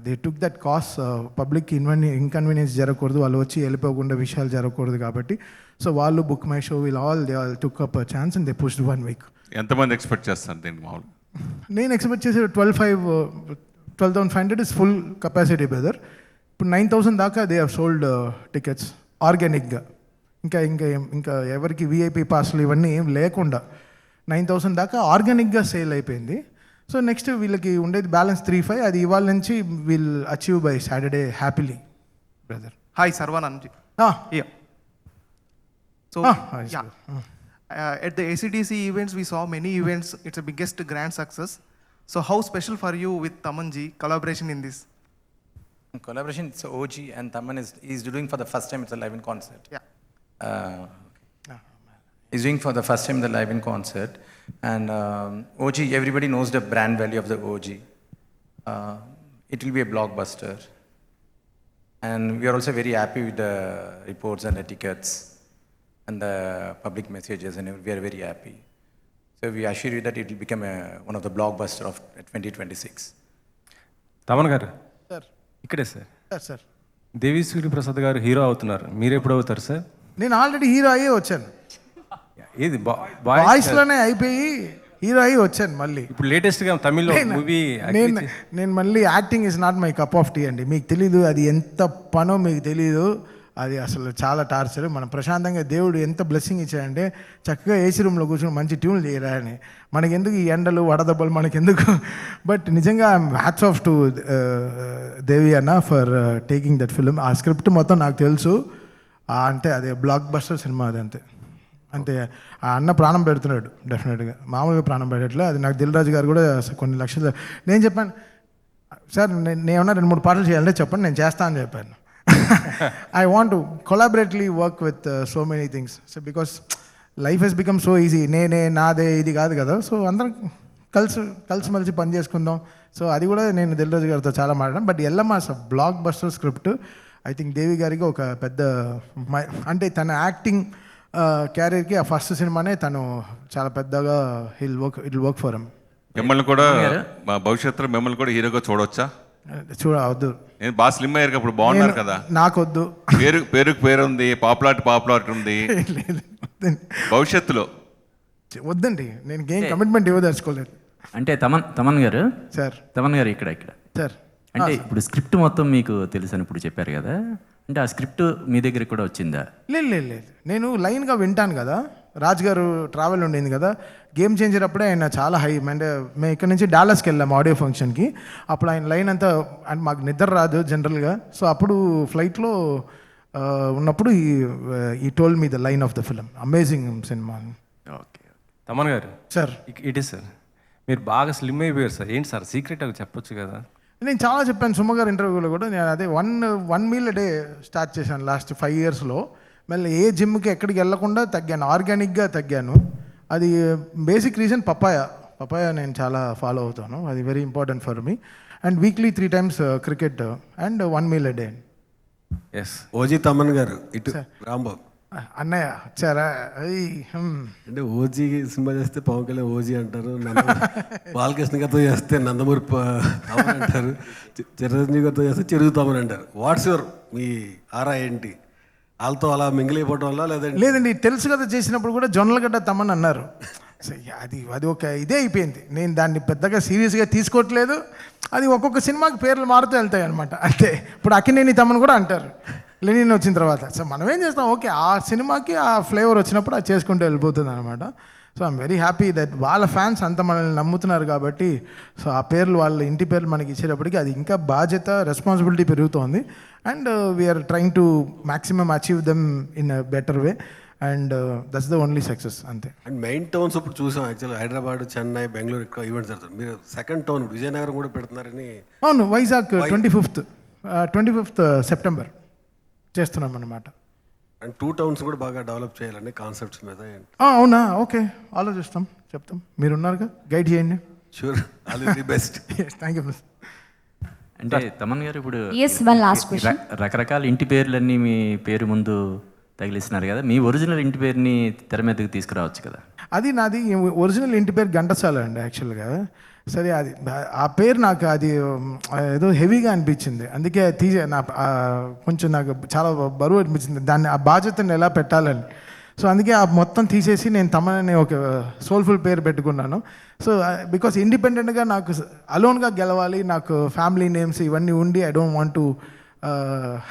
they took that cos. Public inconvenience జరగకూడదు, వాళ్ళు వచ్చి వెళ్ళిపోకుండా విషయాలు జరగకూడదు కాబట్టి. సో వాళ్ళు book my show will all they all took up chance and they pushed 1 week. ఎంతమంది ఎక్స్పెక్ట్ చేస్తారు దీన్ని మామూలు? నేను ఎక్స్పెక్ట్ చేసే 12,500 ఇస్ ఫుల్ కెపాసిటీ బ్రదర్. ఇప్పుడు 9,000 దాకా దే హ్యావ్ సోల్డ్ టికెట్స్ ఆర్గానిక్గా. ఇంకా ఎవరికి VIP పాస్లు ఇవన్నీ ఏం లేకుండా 9,000 దాకా ఆర్గానిక్గా సేల్ అయిపోయింది. సో నెక్స్ట్ వీళ్ళకి ఉండేది బ్యాలెన్స్ 3-5. అది ఇవాళ నుంచి will achieve by Saturday happily brother. Hi, Sarvanand. Yeah. So, at the ACDC events, we saw many events. It's the biggest grand success. So, how special for you with Taman ji collaboration in this? Collaboration, it's OG and Taman is doing for the first time, it's a live in concert. Yeah. He's doing for the first time the live in concert. And OG, everybody knows the brand value of the OG. It will be a blockbuster. And we are also very happy with the reports and the tickets and the public messages, and we are very happy. So we assure you that it will become one of the blockbuster of 2026. Thaman గారు sir ఇక్కడే sir. Sir Devi Sri Prasad గారు hero అవుతున్నారు, మీరు ఎప్పుడు అవుతారు sir? నేను already hero అయ్యే వచ్చాను. ఏది వాయిస్లోనే అయిపోయి హీరో అయ్యి వచ్చాను మళ్ళీ. ఇప్పుడు లేటెస్ట్గా తమిళ్లో మూవీ. నేను మళ్ళీ acting is not my cup of tea అండి. మీకు తెలీదు అది ఎంత పనో, మీకు తెలీదు. అది అసలు చాలా టార్చర్. మనం ప్రశాంతంగా దేవుడు ఎంత బ్లెస్సింగ్ ఇచ్చాడంటే చక్కగా ఏసీ రూమ్లో కూర్చొని మంచి ట్యూన్లు చేయరా అని. మనకెందుకు ఈ ఎండలు వడదెబ్బలు మనకెందుకు? బట్ నిజంగా హ్యాట్స్ ఆఫ్ టు దేవి అన్న ఫర్ టేకింగ్ దట్ ఫిల్మ్. ఆ స్క్రిప్ట్ మొత్తం నాకు తెలుసు. అంటే అదే బ్లాక్ బస్టర్ సినిమా అది. అంతే ఆ అన్న ప్రాణం పెడుతున్నాడు డెఫినెట్గా, మామూలుగా ప్రాణం పెట్టట్లే. అది నాకు దిల్ రాజు గారు కూడా కొన్ని లక్షలు. నేను చెప్పాను సార్, నేను ఏమన్నా 2-3 పాటలు చేయాలంటే చెప్పండి, నేను చేస్తా అని చెప్పాను. I want to collaboratively work with so many things. So because life has become so easy. నేనే నాదే ఇది కాదు కదా. సో అందరం కలిసి మలిసి పని చేసుకుందాం. సో అది కూడా నేను దిల్రాజు గారితో చాలా మాట్లాడాను. బట్ ఎల్లమాస్ blockbuster script. I think Devi గారికి ఒక పెద్ద అంటే తన యాక్టింగ్ క్యారియర్కి ఆ ఫస్ట్ సినిమానే తను చాలా పెద్దగా ఇట్ వర్క్ ఫర్ హిమ్. మిమ్మల్ని కూడా మా భవిష్యత్తులో మిమ్మల్ని కూడా హీరోగా చూడవచ్చా? చూడవద్దు. నేను బాగా స్లిమ్ అయ్యారు, అప్పుడు బాగున్నారు కదా. నాకొద్దు. పేరు ఉంది, పాపులారిటీ ఉంది. భవిష్యత్తులో వద్దండి, నేను ఏం కమిట్మెంట్ ఇవ్వదలుచుకోలేదు. అంటే తమన్ గారు సార్, తమన్ గారు ఇక్కడ సార్, అంటే ఇప్పుడు స్క్రిప్ట్ మొత్తం మీకు తెలుసు అని ఇప్పుడు చెప్పారు కదా, అంటే ఆ స్క్రిప్ట్ మీ దగ్గర కూడా వచ్చిందా? లేదు, నేను లైన్గా వింటాను కదా. రాజ్ గారు ట్రావెల్ ఉండింది కదా, గేమ్ చేంజర్ అప్పుడే ఆయన చాలా హై. అంటే మేము ఇక్కడ నుంచి డాలస్కి వెళ్ళాము ఆడియో ఫంక్షన్కి. అప్పుడు ఆయన లైన్ అంతా అంటే మాకు నిద్ర రాదు జనరల్గా. సో అప్పుడు ఫ్లైట్లో ఉన్నప్పుడు ఈ told me the line of the film. Amazing cinema. Okay Thaman గారు సార్, ఇట్ ఈస్ సార్, మీరు బాగా స్లిమ్ అయిపోయారు సార్. ఏంటి సార్ సీక్రెట్ అవి చెప్పొచ్చు కదా? నేను చాలా చెప్పాను సుమ గారు ఇంటర్వ్యూలో కూడా. నేను అదే వన్ మీల్ డే స్టార్ట్ చేశాను లాస్ట్ 5 yearsలో. మళ్ళీ ఏ జిమ్కి ఎక్కడికి వెళ్ళకుండా తగ్గాను, ఆర్గానిక్గా తగ్గాను. అది బేసిక్ రీజన్ పప్పాయ. పపాయ నేను చాలా ఫాలో అవుతాను, అది very important for me. And weekly 3 times cricket and 1 meal a day. Yes OG Thaman garu ఇటు రాంబాబు అన్నయ్య వచ్చారా? అంటే ఓజీ సినిమా చేస్తే పవన్ కళ్యాణ్ ఓజీ అంటారు, బాలకృష్ణ గారితో చేస్తే నందమూరి తమన్ అంటారు, చిరంజీవి గారితో చేస్తే చెరుగు తమన్ అంటారు. వాట్స్ యువర్ మీ ఆరా ఏంటి? వాళ్ళతో అలా మింగిలిపోవడం వల్ల లేదంటే? లేదండి, తెలుసు కదా చేసినప్పుడు కూడా జొన్నలగడ్డ తమ్మని అన్నారు. సో అది ఒక ఇదే అయిపోయింది. నేను దాన్ని పెద్దగా సీరియస్గా తీసుకోవట్లేదు. అది ఒక్కొక్క సినిమాకి పేర్లు మారుతూ వెళ్తాయి అనమాట. అంతే. ఇప్పుడు అక్కినేని తమ్మని కూడా అంటారు లెనిన్ వచ్చిన తర్వాత. సో మనం ఏం చేస్తాం, ఓకే ఆ సినిమాకి ఆ ఫ్లేవర్ వచ్చినప్పుడు అది చేసుకుంటూ వెళ్ళిపోతుంది అనమాట. So I'm very happy that వాళ్ళ ఫ్యాన్స్ అంత మనల్ని నమ్ముతున్నారు కాబట్టి, సో ఆ పేర్లు వాళ్ళ ఇంటి పేర్లు మనకి ఇచ్చేటప్పటికి అది ఇంకా బాధ్యత, రెస్పాన్సిబిలిటీ పెరుగుతోంది. And we're trying to maximum achieve them in a better way. And that's the only success, అంతే. అండ్ మెయిన్ టౌన్స్ ఇప్పుడు చూసాం యాక్చువల్గా హైదరాబాద్, చెన్నై, బెంగళూరు ఎక్కువ ఈవెంట్స్ జరుగుతుంది. మీరు సెకండ్ టౌన్ విజయనగరం కూడా పెడుతున్నారని. అవును, వైజాగ్ 25th September చేస్తున్నాం అన్నమాట. అండ్ 2 towns కూడా బాగా డెవలప్ చేయాలని కాన్సెప్ట్స్ మీద. అవునా? ఓకే, ఆలోచిస్తాం, చెప్తాం. మీరున్నారుగా, గైడ్ చేయండి. Sure, all the best. Thank you. అంటే తమన్ గారు ఇప్పుడు Yes, one last question. రకరకాల ఇంటి పేర్లన్నీ మీ పేరు ముందు తగిలిస్తున్నారు కదా, మీ ఒరిజినల్ ఇంటి పేరుని తెర మీదకి తీసుకురావచ్చు కదా? అది నాది ఒరిజినల్ ఇంటి పేరు ఘంటసాల అండి యాక్చువల్గా. సరే, అది ఆ పేరు నాకు అది ఏదో హెవీగా అనిపించింది, అందుకే కొంచెం నాకు చాలా బరువు అనిపించింది దాన్ని, ఆ బాధ్యతను ఎలా పెట్టాలని. సో అందుకే ఆ మొత్తం తీసేసి నేను తమన్ ఒక సోల్ఫుల్ పేరు పెట్టుకున్నాను. సో బికాస్ ఇండిపెండెంట్గా నాకు అలోన్గా గెలవాలి, నాకు ఫ్యామిలీ నేమ్స్ ఇవన్నీ ఉండి I don't want to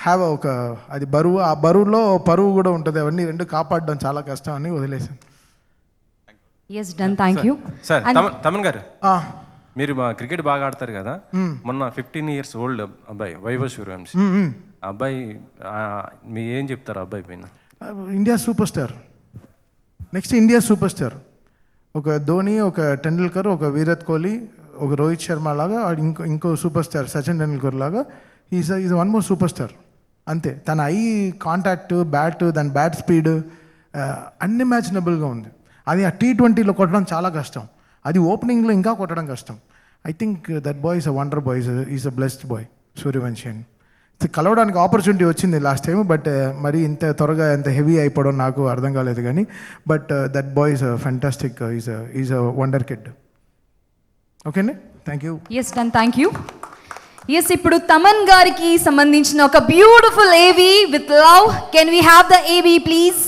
have ఒక అది బరువు, ఆ బరువులో పరువు కూడా ఉంటుంది, అవన్నీ రెండు కాపాడడం చాలా కష్టం అని వదిలేసాను. Yes, done. Thank you. Sir Thaman గారు, మీరు మా క్రికెట్ బాగా ఆడతారు కదా, మొన్న 15 years ఓల్డ్ అబ్బాయి వైభవ్ సూర్యవంశీ అబ్బాయి, మీ ఏం చెప్తారు అబ్బాయి పైన? India super star, next India super star. ఒక ధోని, ఒక టెండూల్కర్, ఒక విరాట్ కోహ్లీ, ఒక రోహిత్ శర్మ లాగా ఇంకో సూపర్ స్టార్ సచిన్ టెండూల్కర్ లాగా is one more super star. అంతే. తన ఐ కాంటాక్ట్, బ్యాట్, దాని బ్యాట్ స్పీడ్ అన్ఇమాజినబుల్గా ఉంది. అది ఆ T20లో కొట్టడం చాలా కష్టం, అది ఓపెనింగ్లో ఇంకా కొట్టడం కష్టం. I think that boy is a wonder boy, is a blessed boy Suryavanshi అని. కలవడానికి ఆపర్చునిటీ వచ్చింది లాస్ట్ టైం, బట్ మరి ఇంత త్వరగా ఎంత హెవీ అయిపోవడం నాకు అర్థం కాలేదు కానీ, but that boy is a fantastic, is a wonder kid. ఓకేనే, thank you. Yes, done. Thank you. Yes, ఇప్పుడు తమన్ గారికి సంబంధించిన ఒక beautiful AV with love. Can we have the AV please?